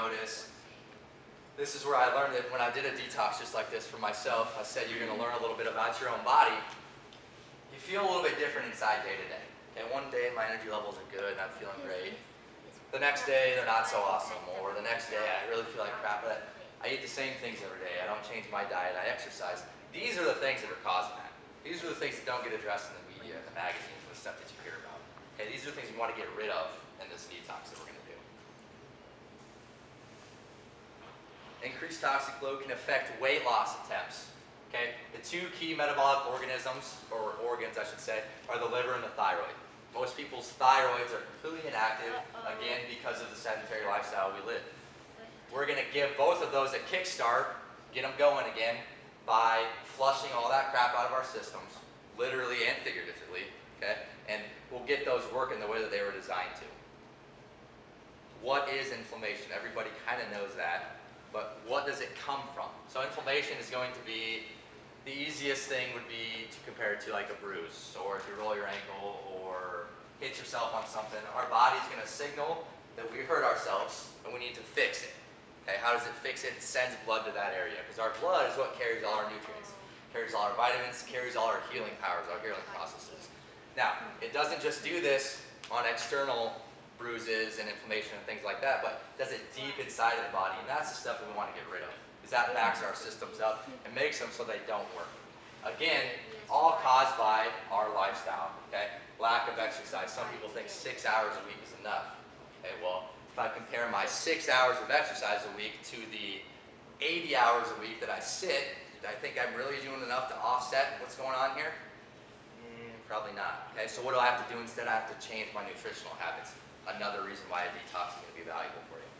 notice, this is where I learned it when I did a detox just like this for myself. I said you're going to learn a little bit about your own body. You feel a little bit different inside day to day. Okay, one day my energy levels are good and I'm feeling great. The next day they're not so awesome, or the next day I really feel like crap, but I eat the same things every day. I don't change my diet, I exercise. These are the things that are causing that. These are the things that don't get addressed in the media, the magazines, the stuff that you hear about. Okay, these are the things we want to get rid of in this detox that we're going to do. Increased toxic load can affect weight loss attempts. Okay, the two key metabolic organisms, or organs I should say, are the liver and the thyroid. Most people's thyroids are completely inactive, again, because of the sedentary lifestyle we live. We're going to give both of those a kickstart, get them going again, by flushing all that crap out of our systems, literally and figuratively, okay? And we'll get those working the way that they were designed to. What is inflammation? Everybody kind of knows that, but what does it come from? So inflammation is going to be, the easiest thing would be to compare it to like a bruise, or if you roll your ankle or hit yourself on something, our body's going to signal that we hurt ourselves and we need to fix it. Okay, how does it fix it? It sends blood to that area, because our blood is what carries all our nutrients, carries all our vitamins, carries all our healing powers, our healing processes. Now, it doesn't just do this on external bruises and inflammation and things like that, but does it deep inside of the body, and that's the stuff that we want to get rid of, because that backs our systems up and makes them so they don't work. Again, all caused by our lifestyle, okay? Lack of exercise. Some people think 6 hours a week is enough. Okay, well, if I compare my 6 hours of exercise a week to the 80 hours a week that I sit, I think I'm really doing enough to offset what's going on here? Probably not. Okay, so what do I have to do instead? I have to change my nutritional habits. Another reason why a detox is going to be valuable for you.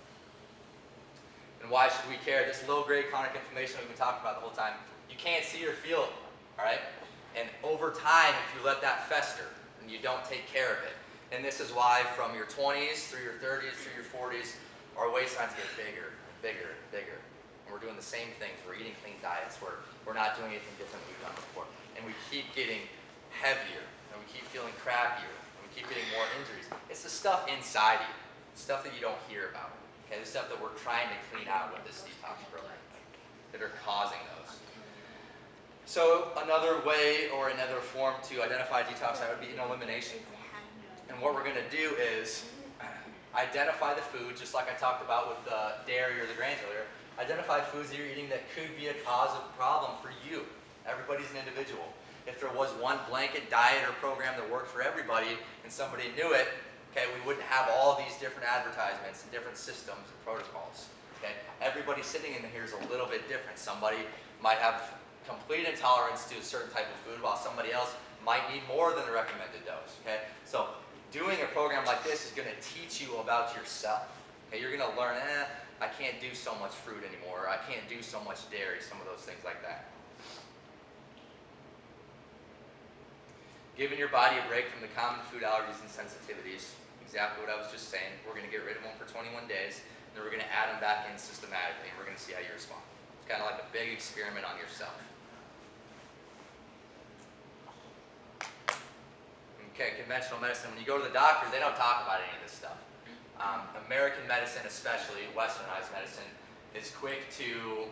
And why should we care? This low-grade chronic inflammation we've been talking about the whole time, you can't see or feel it, all right? And over time, if you let that fester and you don't take care of it, and this is why from your 20s through your 30s through your 40s, our waistlines get bigger and bigger and bigger. And we're doing the same things. We're eating clean diets. We're not doing anything different than we've done before. And we keep getting heavier, and we keep feeling crappier, and we keep getting more injuries. It's the stuff inside you, stuff that you don't hear about. Okay, the stuff that we're trying to clean out with this detox program that are causing those. So another way or another form to identify detox would be an elimination. And what we're going to do is identify the food, just like I talked about with the dairy or the grains earlier. Identify foods that you're eating that could be a cause of problem for you. Everybody's an individual. If there was one blanket diet or program that worked for everybody and somebody knew it, okay, we wouldn't have all these different advertisements and different systems and protocols. Okay? Everybody sitting in here is a little bit different. Somebody might have complete intolerance to a certain type of food, while somebody else might need more than the recommended dose. Okay? So doing a program like this is going to teach you about yourself. Okay? You're going to learn, I can't do so much fruit anymore, or I can't do so much dairy, some of those things like that. Giving your body a break from the common food allergies and sensitivities, exactly what I was just saying. We're going to get rid of them for 21 days, and then we're going to add them back in systematically, and we're going to see how you respond. It's kind of like a big experiment on yourself. Okay, conventional medicine. When you go to the doctor, they don't talk about any of this stuff. American medicine, especially westernized medicine, is quick to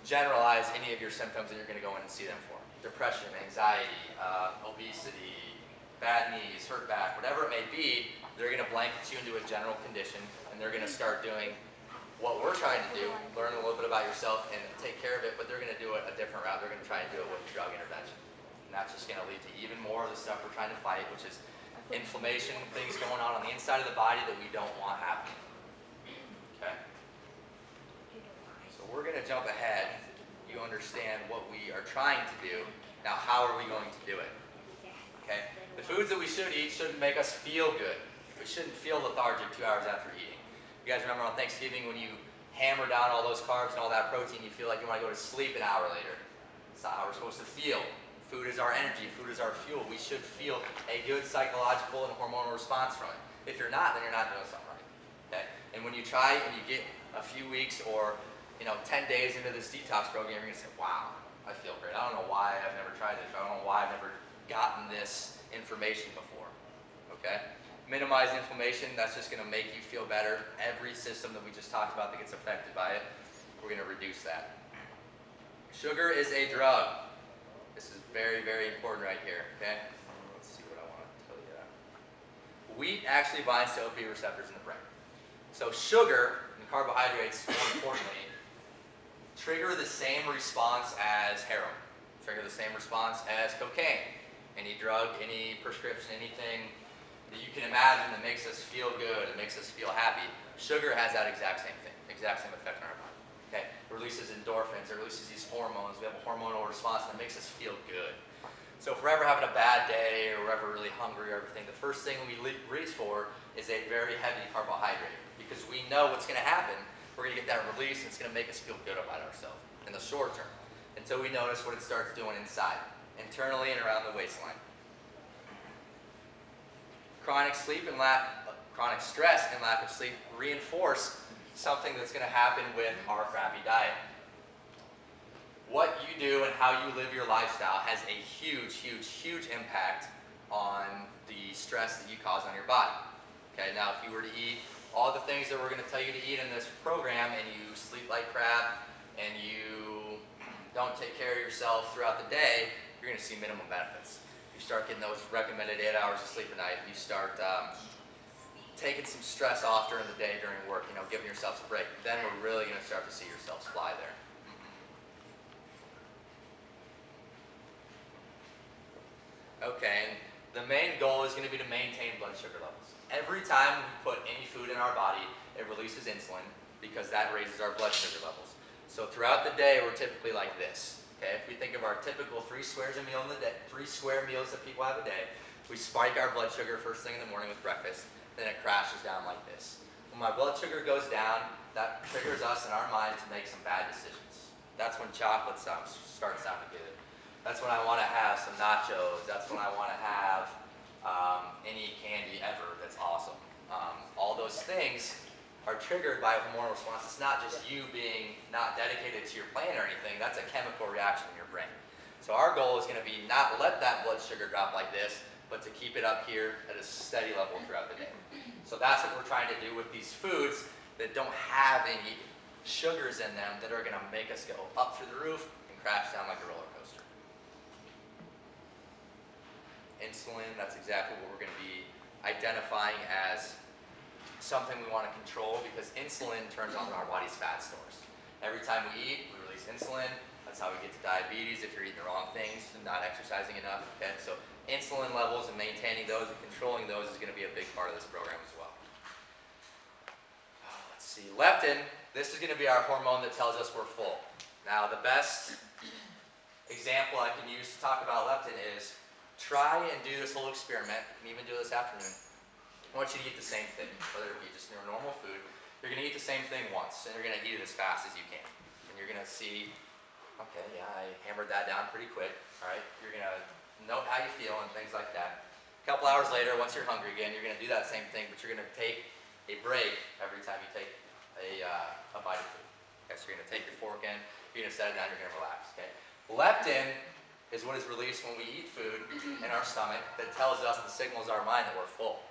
generalize any of your symptoms that you're going to go in and see them for. Depression, anxiety, obesity, bad knees, hurt back, whatever it may be, they're going to blanket you into a general condition, and they're going to start doing what we're trying to do, learn a little bit about yourself and take care of it, but they're going to do it a different route. They're going to try and do it with drug intervention. And that's just going to lead to even more of the stuff we're trying to fight, which is inflammation, things going on the inside of the body that we don't want happening. Okay? So we're going to jump ahead. You understand what we are trying to do. Now, how are we going to do it? Okay? The foods that we should eat shouldn't make us feel good. We shouldn't feel lethargic 2 hours after eating. You guys remember on Thanksgiving when you hammer down all those carbs and all that protein, you feel like you want to go to sleep an hour later. That's not how we're supposed to feel. Food is our energy. Food is our fuel. We should feel a good psychological and hormonal response from it. If you're not, then you're not doing something right. Okay? And when you try and you get a few weeks or 10 days into this detox program, you're going to say, wow, I feel great. I don't know why I've never tried this. I don't know why I've never gotten this information before. Okay? Minimize inflammation, that's just going to make you feel better. Every system that we just talked about that gets affected by it, we're going to reduce that. Sugar is a drug. This is very, very important right here, okay? Let's see what I want to tell you. Wheat actually binds to opioid receptors in the brain. So sugar and carbohydrates, more importantly, trigger the same response as heroin, trigger the same response as cocaine. Any drug, any prescription, anything that you can imagine that makes us feel good, that makes us feel happy, sugar has that exact same thing, exact same effect on our body. Okay? It releases endorphins, it releases these hormones, we have a hormonal response that makes us feel good. So if we're ever having a bad day or we're ever really hungry or everything, the first thing we reach for is a very heavy carbohydrate because we know what's going to happen. We're going to get that release and it's going to make us feel good about ourselves in the short term until we notice what it starts doing inside, internally and around the waistline. Chronic stress and lack of sleep reinforce something that's going to happen with our crappy diet. What you do and how you live your lifestyle has a huge, huge, huge impact on the stress that you cause on your body. Okay, now if you were to eat all the things that we're going to tell you to eat in this program and you sleep like crap and you don't take care of yourself throughout the day, you're going to see minimum benefits. You start getting those recommended 8 hours of sleep a night. You start taking some stress off during the day during work, giving yourself a break. Then we're really going to start to see yourselves fly there. Okay, and the main goal is going to be to maintain blood sugar levels. Every time we put any food in our body, it releases insulin because that raises our blood sugar levels. So throughout the day, we're typically like this. Okay, if we think of our typical 3 squares a meal in the day, 3 square meals that people have a day, we spike our blood sugar first thing in the morning with breakfast, then it crashes down like this. When my blood sugar goes down, that triggers us in our mind to make some bad decisions. That's when chocolate starts sounding good. That's when I want to have some nachos. That's when I want to have any candy ever that's awesome. All those things are triggered by a hormonal response. It's not just you being not dedicated to your plan or anything. That's a chemical reaction in your brain. So our goal is going to be not let that blood sugar drop like this, but to keep it up here at a steady level throughout the day. So that's what we're trying to do with these foods that don't have any sugars in them that are going to make us go up through the roof and crash down like a roller coaster. Insulin, that's exactly what we're going to be identifying as something we want to control because insulin turns on our body's fat stores. Every time we eat, we release insulin. That's how we get to diabetes if you're eating the wrong things and not exercising enough. Okay? So insulin levels and maintaining those and controlling those is going to be a big part of this program as well. Let's see. Leptin, this is going to be our hormone that tells us we're full. Now the best example I can use to talk about leptin is try and do this little experiment, and even do it this afternoon. I want you to eat the same thing, whether it be just your normal food. You're going to eat the same thing once, and you're going to eat it as fast as you can. And you're going to see, okay, yeah, I hammered that down pretty quick, all right? You're going to note how you feel and things like that. A couple hours later, once you're hungry again, you're going to do that same thing, but you're going to take a break every time you take a bite of food. Okay, so you're going to take your fork in, you're going to set it down, you're going to relax, okay? Leptin is what is released when we eat food in our stomach that tells us and signals our mind that we're full.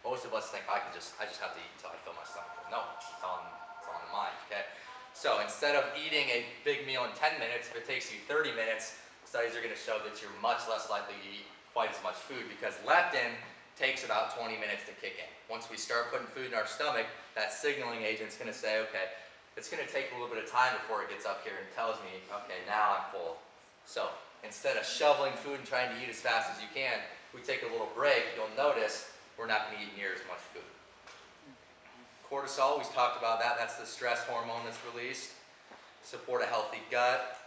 Most of us think I just have to eat until I fill my stomach. No, it's on the mind, okay? So instead of eating a big meal in 10 minutes, if it takes you 30 minutes, studies are going to show that you're much less likely to eat quite as much food because leptin takes about 20 minutes to kick in. Once we start putting food in our stomach, that signaling agent's going to say, okay, it's going to take a little bit of time before it gets up here and tells me, okay, now I'm full. So instead of shoveling food and trying to eat as fast as you can, if we take a little break, you'll notice we're not going to eat near as much food. Cortisol, we talked about that. That's the stress hormone that's released. Support a healthy gut.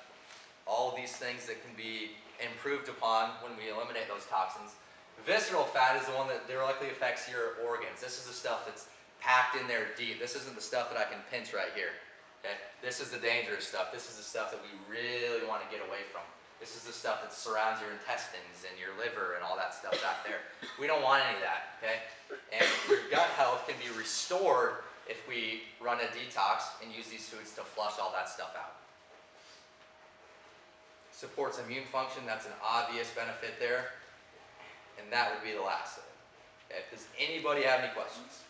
All these things that can be improved upon when we eliminate those toxins. Visceral fat is the one that directly affects your organs. This is the stuff that's packed in there deep. This isn't the stuff that I can pinch right here. Okay? This is the dangerous stuff. This is the stuff that we really want to get away from. This is the stuff that surrounds your intestines and your liver and all that stuff back there. We don't want any of that, okay? And your gut health can be restored if we run a detox and use these foods to flush all that stuff out. Supports immune function, that's an obvious benefit there. And that would be the last of it. Okay, does anybody have any questions?